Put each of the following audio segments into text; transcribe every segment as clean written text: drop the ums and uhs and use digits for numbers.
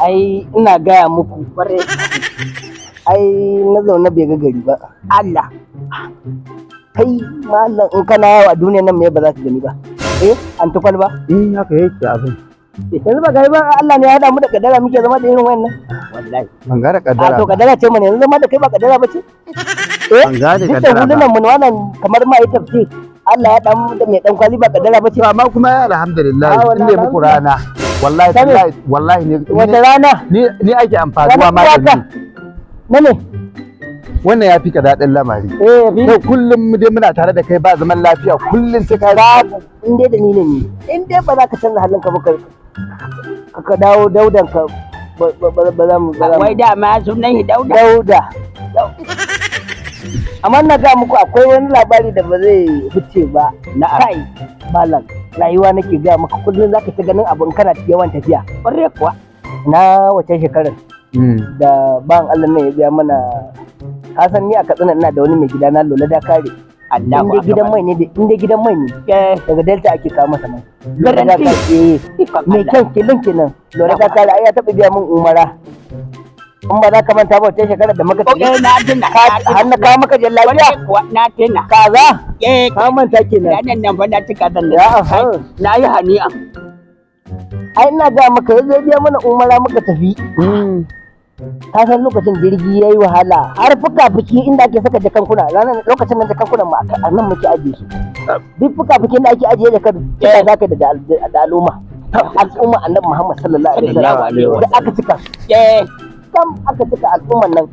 ai ina gaya muku ai na zaune bai ga gari ba. Allah Kai malam in kana yawo a duniya nan me ba za ka gani ba? An tukwal ba? Haka yake abin. Yanzu ba gari ba Allah ne ya haɗa mu da kadara muke zama da irin wannan. wallahi Ban gane A kaddara. to kadara ce mana yanzu zama da kai ba kadara ba ce? Ban gane Duk da kaddara hulunan ba. mu wannan kamar ma ita ce. Allah ya dan da mai dan kwali ba kadara ba ce. To amma kuma ya alhamdulillah in ne muku rana. Wallahi Sani. wallahi ne Wata rana? ni ake amfanuwa Wani ma da uwaka? Na ne? wannan ya fi ka daɗin lamari. Bi. Kai kullum dai muna tare da kai ba zaman lafiya kullum sai ka Babu in dai da ni ne ni. In dai ba za ka canza halinka ba ka dawo daudan ka ba za mu wai dama sunan shi dauda dauda. Amma na ga muku akwai wani labari da ba zai fice ba na kai malam rayuwa nake ga maka kullum zaka ta ganin abin kana yawan tafiya ƙwarai kuwa na wace shekarar da ban Allah ne ya biya mana ka san ni a Katsina ina da wani mai gida na Lola da kare Allahu inda gidan mai ne inda gidan mai ne daga Delta ake kawo masa mai Garanti. mai kyan kilin kenan Lola da kare ai ya taɓa biya min umara in ba za ka manta ba wace shekarar da muka tafi na tuna har na kawo maka jallabiya ƙwarai kuwa na tuna kaza eh ka manta kenan ranar nan fa na cika zan Ya, aha. na yi hani'a ai ina ga maka yazo biya mana umara muka tafi ka san lokacin jirgi yayi wahala har fuka-fuki inda ake saka jakankuna ranar lokacin nan jakankunan mu a nan muke ajiye su duk fuka-fuki inda ake ajiye jakar kika zaka da al'umma annabi Muhammad sallallahu alaihi wasallam da aka cika kam aka cika al'umman nan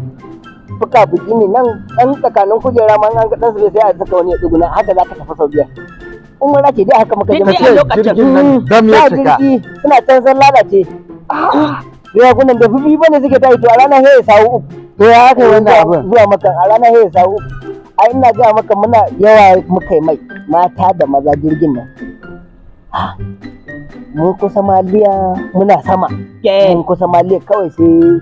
fuka-fuki ne nan dan tsakanin kujera ma an ga dan su sai a saka wani ya tsuguna haka zaka tafi Saudiya umara ce dai haka muka je Duk a lokacin. jirgin nan dam ya ba cika. jirgi suna can san lalace rigagunan da fufi bane suke tayi to a ranar sai ya sawu uku To ya haka wannan abin. zuwa makan a ranar sai ya sawu uku ai ina ga maka muna yawa muka yi mai mata da maza jirgin nan mun kusa maliya muna sama mun kusa maliya kawai sai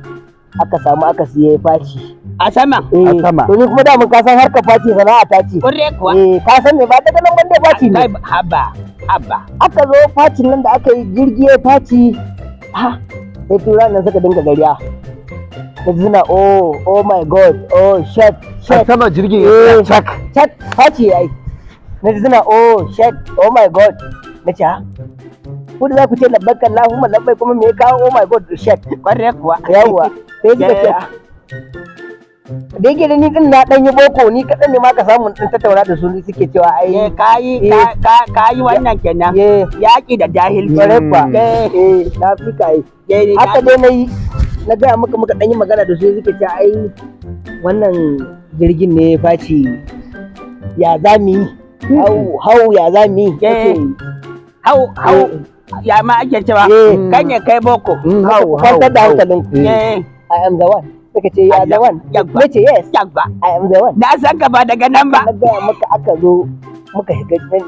aka samu aka siye faci a sama A sama. to ni kuma da mun ka san harkar faci sana'a ta ce ƙwarai kuwa ka san ne ba daga nan bande faci ne kai haba aka zo facin nan da aka yi jirgi ya faci sai tura nan suka dinga gariya da suna oh my god shit A sama jirgin Eh. ya cak. chat faci yayi na ji suna shit oh my god na ce ku da za ku ce labbaik Allahumma labbaik kuma me ya kawo oh my god shit ƙwarai kuwa yawwa sai suka ce da yake da ni din na dan yi boko ni kadan ne ma ka samu din tattauna da su suke cewa ai kayi wannan kenan eh yaƙi da jahilci kwarai kwa Eh. na fi ka yi Eh, haka dai na yi na gaya muka dan yi magana da su suke cewa ai wannan jirgin ne faci ya za mu yi hau ya za mu yi Eh. hau ya ma ake cewa Eh. kan ya kai boko hau kwantar da hankalin ku eh I am the one suka ce ya the one Yagba. na ce yes yagba I am the one na san ka ba daga nan ba na gaya maka aka zo muka shiga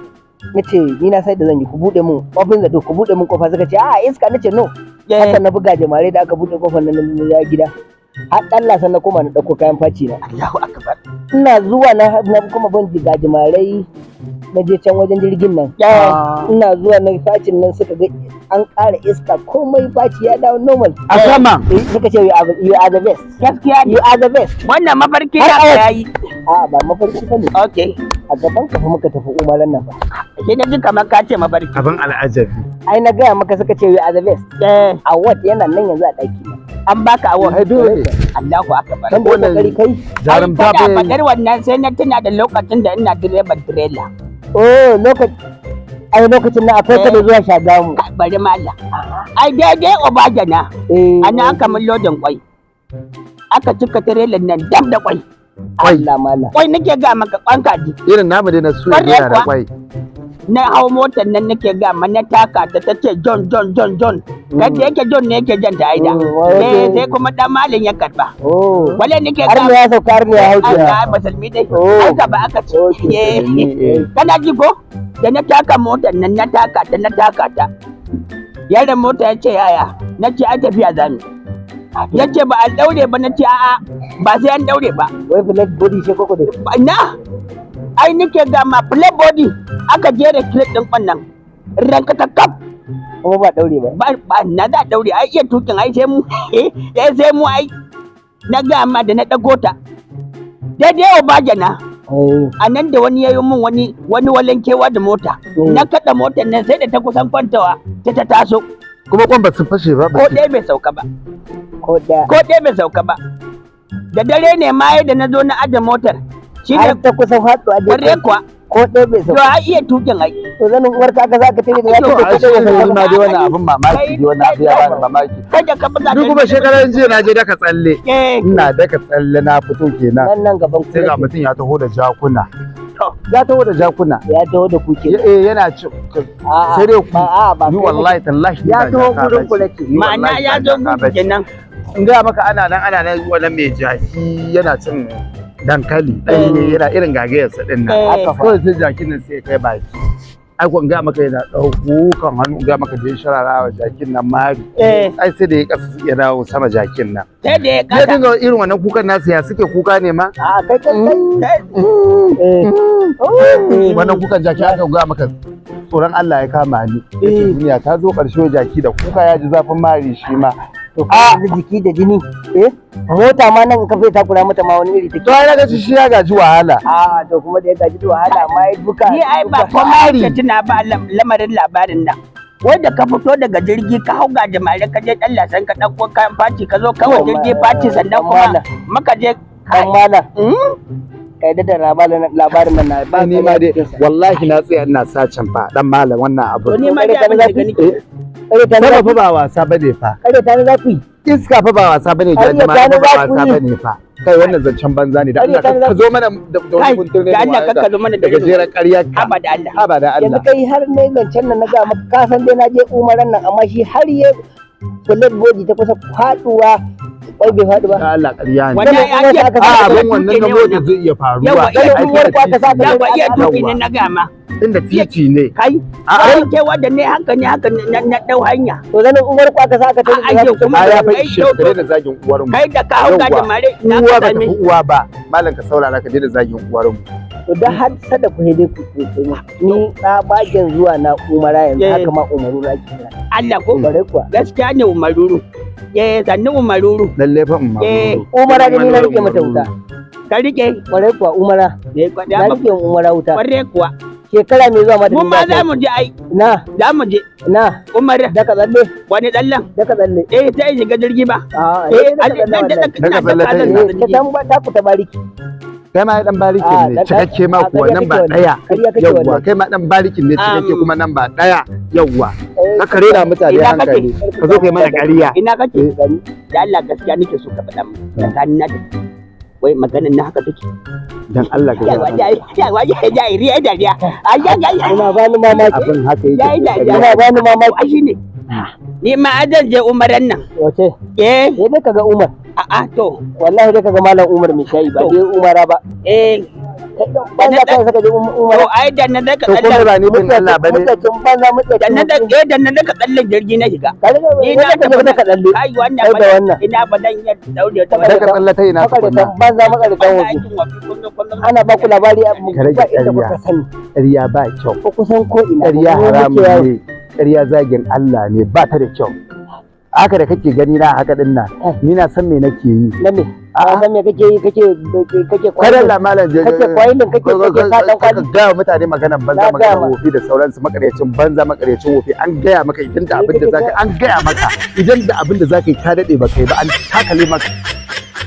na ce ni na sai da zan yi ku bude mun kofin zato ku bude mun kofa suka ce a iska na ce no haka na buga jamare da aka bude kofar nan na gida har Allah san na koma na dauko kayan faci na Allahu akbar ina zuwa na kuma ban jiga jimarai na je can wajen jirgin nan ina zuwa na facin nan suka ga an ƙara iska komai faci ya dawo normal A sama. suka ce you are the best gaskiya ne you are the best wannan mafarki Har na ka a- yayi a ba mafarki bane okay a gaban ka fa muka tafi umaran nan fa sai na ji kamar ka ce mafarki Abin al'ajabi. ai na gaya maka suka ce you are the best award yana nan yanzu a ɗaki na an baka awon Ai dole. Allahu akbar kan da Wannan- kokari kai Jarumta kada bai. fadar wannan sai na tuna da lokacin da ina direban trailer lokacin na akwai ka da zuwa Shagamu bari mallam ai daidai obajana ana aka min lodin kwai aka cika trailer nan dam da kwai Allah mala kwai nake ga maka kwan kaji Irin namu dai na suya Ƙwarai yana da kuwa. kwai. na hau motar nan nake ga ma na taka ta tace John kai da yake John ne yake jan ta aida sai kuma dan malin ya karba wale nake har ga ne ya sauka har ne ya hauce Allah musulmi dai Oh. haka ba aka ce musulmi, kana ji ko da na taka motar nan na taka ta yaron mota ya ce yaya na ce a tafiya zami ya ce ba a daure ba na ce a'a ba sai an daure ba wai black body ce koko da na ai nake ga ma play body aka jera clip din kwannan ranka ta kaf kuma ba daure ba. Ba na da daure ai iya tukin ai sai mu sai mu ai na ga ma da na dago ta daidai yau ba jana a nan da wani yayi mun wani walankewa da mota na kada motar nan sai da ta kusan kwantawa ta taso kuma kwan ba su fashe ba ko ɗaya bai sauka ba ko ɗaya bai sauka ba da dare ne ma da na zo na aje motar shi ne ta kusan faɗuwa bare kuwa ko ɗaya bai to sauka. ai iya tukin ai To zanin uwar ka za ka tare da ya to ce a ko shi ɗaya bai ne sauka. ma dai wannan abin mamaki dai wannan abu ya bani mamaki kai da ka buga ni kuma shekaran jiya na je daka tsalle eh ina daka tsalle na fito kenan Nan gaban sai ga ku. mutum ya taho da jakuna to ya taho da jakuna Ya taho da kuke. yana ci A'a, sai dai ba a'a ba ni kai wallahi tallahi Ya ina taho jaka gurin bace. ku nake. Ni ma'ana wallahi ya ina zo jaka gudu bace. kenan in ga maka ana nan wannan mai jaki yana cin dankali ɗaya ne yana irin gagayarsa ɗin nan Haka fa. kawai sai jakin nan sai kai baki ai kun ga maka yana ɗauko kan hannu ga maka da ya sharara wa jakin nan mari ai sai da ya kasa ya dawo sama jakin nan sai da ya ya kasa dinga irin wannan kukan nasu ya suke kuka ne ma A'a kai kai kai. wannan kukan jaki aka ga maka tsoron Allah ya kama ni yace duniya ta zo ƙarshe jaki da kuka ya ji zafin mari shi ma To ka da jiki da jini. Mota ma nan ka fai takura mata ma wani iri take. to ai daga shi ya gaji wahala A'a to kuma da ya gaji da wahala amma ya duka. ni ai ba komai ka tuna ba lamarin labarin nan wai da ka fito daga jirgi ka hau ga jamare ka je dan lasan ka dauko kayan faci ka zo kawai jirgi faci sannan kuma maka je Kan mala. Kai da labarin nan na ba ni ma dai wallahi na tsaya ina sacin fa dan malam wannan abu to ni ma da abin da gani Kare ta Sama za fa ba wasa bane fa kare ta za ku yi. iska fa ba wasa bane Ai, jama'a ya ba gano za wasa ku yi. bane fa kai wannan zancen banza ne da Ai, Allah ya gano ka za zo mana da kai wani kuntur ne da Allah ka zo mana da daga jeran ƙarya ka haba da Allah haba da Yanzu Allah kai har ne zancen nan na ga maka ka san dai na je umaran nan amma shi har ya bullet body ta kusa faduwa kwai bai faɗi ba. da Allah ƙarya ne wannan ai ake a abin wannan na mota zai iya faruwa yawa Kai iya ai uwar kwa ka sa yawa iya tuki ne Yawwa. na gama inda titi ne kai A'a. ai kewa da ne haka na dau hanya To zanin umar kwa ka sa ka tare Ai, yau kuma- a ya fa Ai, ishe to- ka da zagin uwar mu kai da ka hau ga Yawwa. jamare na uwa ka ba ta same fi uwa ba malam ka saurara ka daina zagin uwar mu to da har sada ku dai ku ni tsabagen zuwa na umara yanzu Eh. haka ma umaru na kira. Allah ko Bare kuwa. gaskiya ne umaruru sannu umaruru lalle fa umma Umara da ni na rike mata wuta. ka rike Bare kuwa umara. Na rike umara wuta. kware kuwa Shekara mai zuwa ma da mun ni ma za za ta- mu je ai Na za mu je na umar daka tsalle wani dallan daka tsalle. sai shiga jirgi ba A'a nan da Daga tsalle ta yi. ta dan ba ta ku ta bariki. kai ma dan barikin Ah, ne dan- cikakke ma ah, kuwa ƙarya nan ba kake wannan. daya Ƙarya kake yawwa wannan. kai ma dan barikin ne cikakke kuma nan ba daya yawwa Eh, ka kare da mutane Ina hankali ka zo kai mana ƙarya ina kake Eh. da Allah gaskiya nake so ka faɗa mu tsakanin na da wai maganar na haka take dan Allah ka yawa ga yawa ya riya da riya Ina bani mamaki. abin haka Ya yi yake dariya. Ina bani mamaki. wa shi ne ni ma zan je umaran nan Wace? eh Sai dai kaga Umar. a'a to Wallahi dai kaga Malam Umar mai shayi ba To. dai Umara ba. eh Ban da kai saka je Umara. to ai da na daga to kuma tsallan ba ni bin Allah bane Mutacin banza da mutacin. na daga da na daga tsallan jirgi na shiga Ka riga ni ina na ka tafi ka tsalle. kai wannan Kai da ba wannan. ina ba dan iya daure ta da ka tsallata ina Makaritan tukunna banza makaritan wannan waje. aikin wafi kullum Ana ba ku labari a Ka rage ba inda ƙarya. kuka sani. ƙarya ba kyau Ko kusan ko ina. ƙarya Ko muke haramun yawo. ne ƙarya zagin Allah ne ba ta da kyau haka da kake gani na haka din nan ni na san me nake yi Na me? A'a. Ka san me kake yi kake kada kwailin. la malam Kake kwailin kake sa dan kwali. ka ga mutane maganan Na banza gaya maganan ma. wofi da sauransu makaryacin banza makaryacin wofi an gaya maka idan da abin da zaka an gaya maka idan da abin da zaka yi ka dade ba kai ba an takale maka